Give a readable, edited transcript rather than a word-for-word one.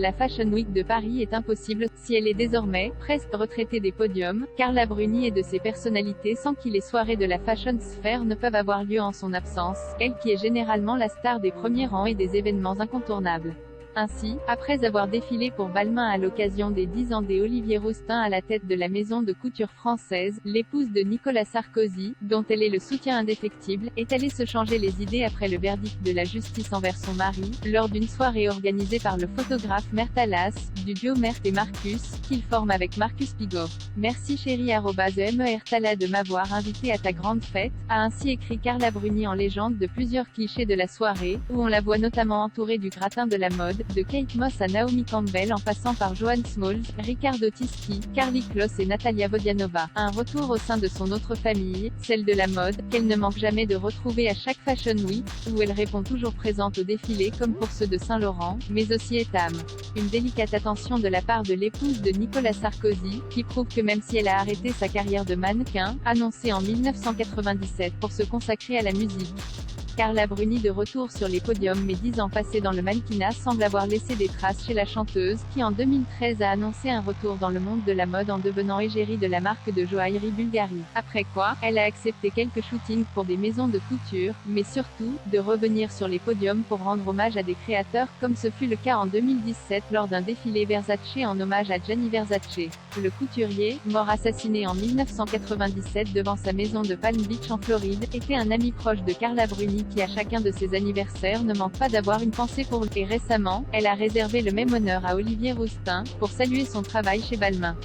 la Fashion Week de Paris est impossible, si elle est désormais, presque retraitée des podiums. Carla Bruni et de ses personnalités sans qui les soirées de la fashion sphère ne peuvent avoir lieu en son absence, elle qui est généralement la star des premiers rangs et des événements incontournables. Ainsi, après avoir défilé pour Balmain à l'occasion des 10 ans d'Olivier Rousteing à la tête de la maison de couture française, l'épouse de Nicolas Sarkozy, dont elle est le soutien indéfectible, est allée se changer les idées après le verdict de la justice envers son mari, lors d'une soirée organisée par le photographe Mert Alas, du duo Mert et Marcus, qu'il forme avec Marcus Pigot. Merci chérie @mertala de m'avoir invité à ta grande fête, a ainsi écrit Carla Bruni en légende de plusieurs clichés de la soirée, où on la voit notamment entourée du gratin de la mode, de Kate Moss à Naomi Campbell en passant par Joan Smalls, Riccardo Tisci, Karlie Kloss et Natalia Vodianova. Un retour au sein de son autre famille, celle de la mode, qu'elle ne manque jamais de retrouver à chaque Fashion Week, où elle répond toujours présente au défilé comme pour ceux de Saint-Laurent, mais aussi Etam. Une délicate attention de la part de l'épouse de Nicolas Sarkozy, qui prouve que même si elle a arrêté sa carrière de mannequin, annoncée en 1997 pour se consacrer à la musique. Carla Bruni de retour sur les podiums mais 10 ans passés dans le mannequinat semble avoir laissé des traces chez la chanteuse, qui en 2013 a annoncé un retour dans le monde de la mode en devenant égérie de la marque de joaillerie Bulgari. Après quoi, elle a accepté quelques shootings pour des maisons de couture, mais surtout, de revenir sur les podiums pour rendre hommage à des créateurs, comme ce fut le cas en 2017 lors d'un défilé Versace en hommage à Gianni Versace. Le couturier, mort assassiné en 1997 devant sa maison de Palm Beach en Floride, était un ami proche de Carla Bruni qui à chacun de ses anniversaires ne manque pas d'avoir une pensée pour lui. Et récemment, elle a réservé le même honneur à Olivier Rousteing, pour saluer son travail chez Balmain.